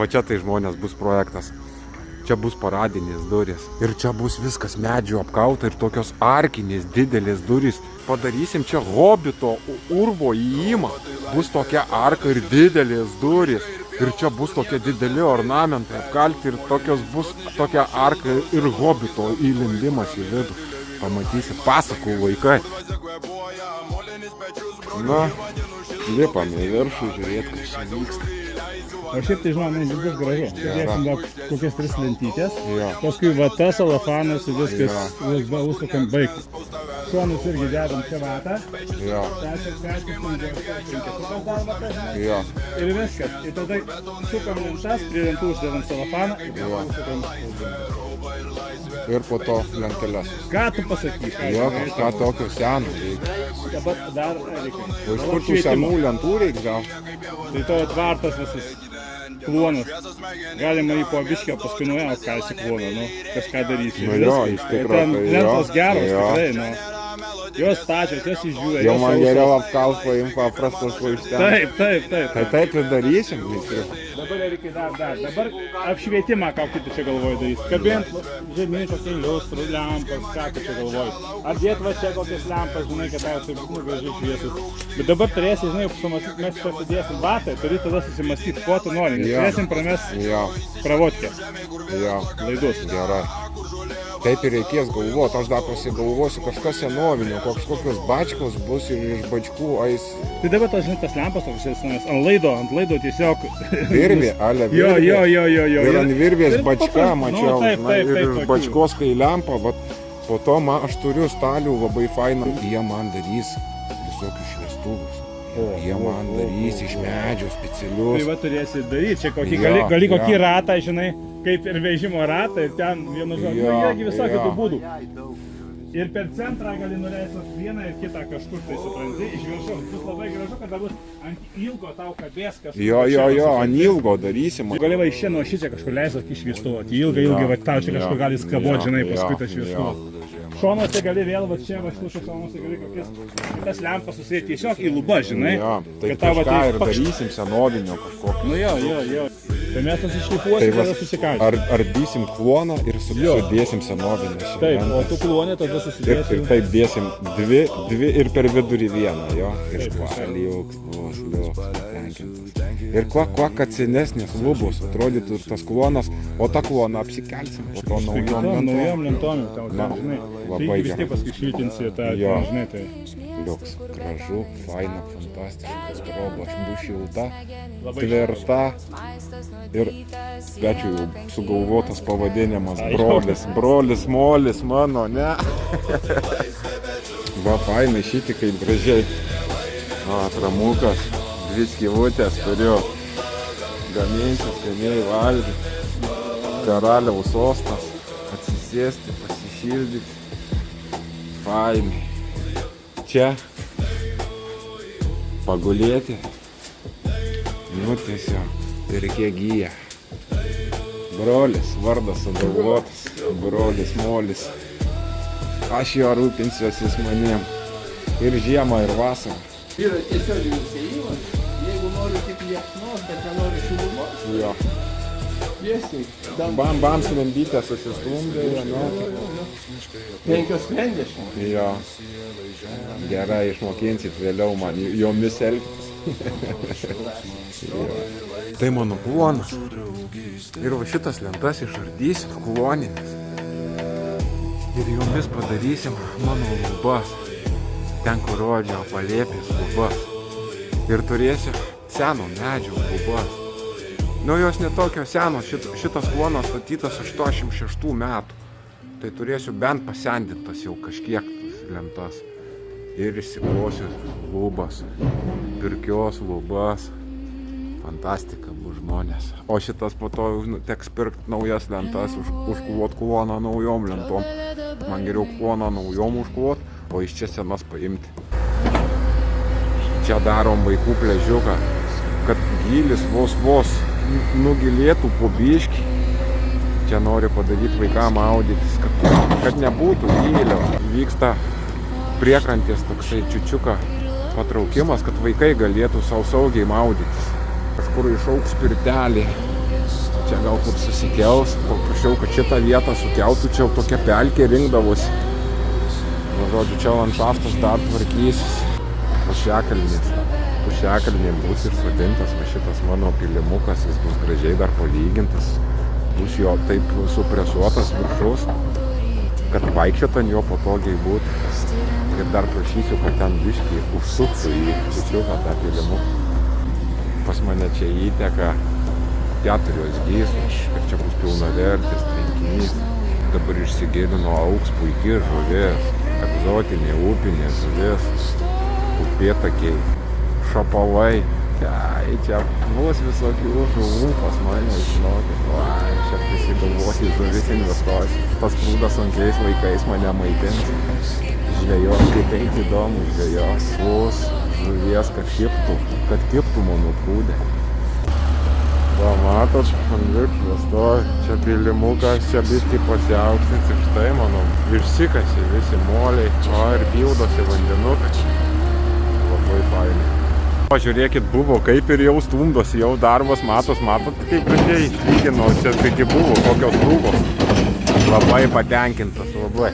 Va čia tai žmonės bus projektas. Čia bus paradinės durys. Ir čia bus viskas medžių apkauta ir tokios arkinės didelės durys. Padarysim čia hobito urvo įėjimą. Bus tokia arka ir didelės durys. Ir čia bus tokie dideli ornamentai apkalti ir tokios bus tokia arka ir hobito įlindimas į vidų. Pamatysi, pasakų vaikai. Na, lipam į viršų, žiūrėt, kas čia vyksta. O šiaip tai žinoma, bus gražu. Turėsim dar kokias 3 lentytės. Paskui vatą, salafanas ir viskas užsukam baigti. Šonus irgi dedam čia vatą. Ir viskas. Ir tada sukam lentas, prie lentų uždedam salafaną. Ir po to lenteles. Ką tu pasakyk? Jo, kažką tokio seno reikia. Dabar dar reikia. O iš kur tų senų lentų reikia gauti? Tai to atvartas visas klonas. Galima į po biškio paskui nuėjau kalsi kloną, nu, kažką daryti. Nu jo, iš tikrųjų. Ten lentos geros, tikrai, nu. Jos stačios, jos išžiūrė. Jau man geriau apkalt paimti paprastas žvaigždės. Taip. Tai taip ir darysim. Dabar reikia dar. Dabar apšvietimą, ką tu čia galvoji daryti. Kabint žemyn kokie liustrų, lempas, ką tu čia galvoji. Ar dėt va čia kokias lempas, žinai, kad tau tai būtų gražiai šviesus. Bet dabar turėsi, žinai, pamastyti, mes čia padėsim vatą, turi tada susimastyti, ko tu nori. Turėsim pramest pravodkę. Laidus. Gerai. Taip ir reikės galvoti, aš dar pasigalvosiu kažkas senovinio, kokios bačkos bus ir iš bačkų ais. Tai dabar tas, žinai, tas lempas, ant laido tiesiog... Virvė, ale virvė. Jo. Ir ant virvės bačka, mačiau, ir iš bačkos kai lempa, po to aš turiu stalių labai fainą. Jie man darys visokius šviestuvus. Jie man darys iš medžio specialius. Tai va turėsi daryti, čia gali kokį ratą, žinai, kaip ir vežimo ratą ir ten vienu žodžiu. Jiegi visokių tų būdų. Ir per centrą gali nuleisti vieną ir kitą kažkur, tai supranti, iš viršaus. Bus labai gražu, kad bus ant ilgo tau kabės kažkur. Jo, ant ilgo darysim. Gali va iš čia nuo šičia kažkur leisti iššviestuvoti. Ilgai, va tau čia kažkur gali skaboti, žinai, paskui tą šviestuvą. Šonuose gali vėl, va čia, va šitų šonuose gali kokias lempas susėti tiesiog į lubas, žinai. Tai kažką ir darysim senovinio kažkokio. Nu jo. Tai mes iššlifuosim, tada susikalsim. Ardysim kloną ir sudėsim senovinę. Taip, o tu klonė tada susidėsim. Ir taip dėsim dvi ir per vidurį vieną, jo. Ir liuks, patenkintas. Ir kuo senesnės lubos atrodytų ir tas klonas, o tą kloną apsikelsim po to naujom lentom. Žinai, tai vis tiek paskui šiltinsi tą, žinai, tai... Liuks, gražu, faina, fantastiškas droba, aš bus šilta, tvirta ir pečiu jau sugalvotas pavadinimas brolis, molis mano, ne? Va, fainai šitį kaip gražiai. Tramukas, 2 skivutės turiu, gaminti, skaniai valgyti, karaliaus sostas, atsisėsti, pasišildyti, fainai. Čia pagulėti, nu tiesiog ir kiek gyja. Brolis, vardas sugalvotas, brolis, molis. Aš jo rūpinsiuosi manim ir žiemą, ir vasarą. Yra tiesiog įsėjimas, jeigu noriu tik liepsnos, bet nenoriu šilumos. Jo. Tiesiai. Bam, slendytė susistumdė, nu. 5 sklendės. Jo. Gerai, išmokinsit vėliau man jomis elgtis. Tai mano klonas. Ir va šitas lentas išardysim kloninės. Ir jomis padarysim mano lubas. Ten, kur rodžio palėpės lubas. Ir turėsiu seno medžio lubas. Nu, jos netokios senos, šitas klonas statytas 86 metų. Tai turėsiu bent pasendintas jau kažkiek lentas. Ir išsiklosiu lubas, pirkios lubas. Fantastika bus žmonės. O šitas po to teks pirkti naujas lentas, užklot kloną naujom lentom. Man geriau kloną naujom užklot, o iš čia senas paimti. Čia darom vaikų pležiuką, kad gylis vos nugilėtų po biškį. Čia nori padaryti vaikam maudytis, kad nebūtų gylio. Vyksta priekrantės toksai čiučiuka patraukimas, kad vaikai galėtų sau saugiai maudytis. Kažkur išaugs pirtelė, čia gal kur susikels, paprašiau, kad šitą vietą sukeltų, čia tokia pelkė rinkdavosi. Nu, žodžiu, čia landšaftas dar tvarkysis. Pušiakalnė bus ir sodintas, va šitas mano pilimukas, jis bus gražiai dar palygintas. Bus jo taip supresuotas viršus, kad vaikščiot ant jo patogiai būtų. Ir dar prašysiu, kad ten biškį užsuktų į pučiuką tą pilimuką. Pas mane čia įteka 4 gyslos ir čia bus pilnavertis tvenkinys. Dabar išsigilino augs puikiai žuvis, egzotinė upinė žuvis, upėtakiai, šapalai. Čia bus visokių žuvų pas mane, žinokit, čia prisigalvosiu žuvis investuosiu. Tas prūdas sunkiais laikais mane maitins. Žvejos, kaip eiti įdomu, žvejos, bus žuvies, kad kiptų mano prūdė. Va, matot, ant viršų stovi, čia pilimukas, čia biškai pasiaukštins ir štai, manau, išsikasi visi moliai, o ir pildosi vandenukai. Labai fainai. Pažiūrėkit, buvo kaip ir jau stumdosi, jau darbas, matot, kaip gražiai išlygino, čia taigi buvo, kokios krūvos. Labai patenkintas, labai.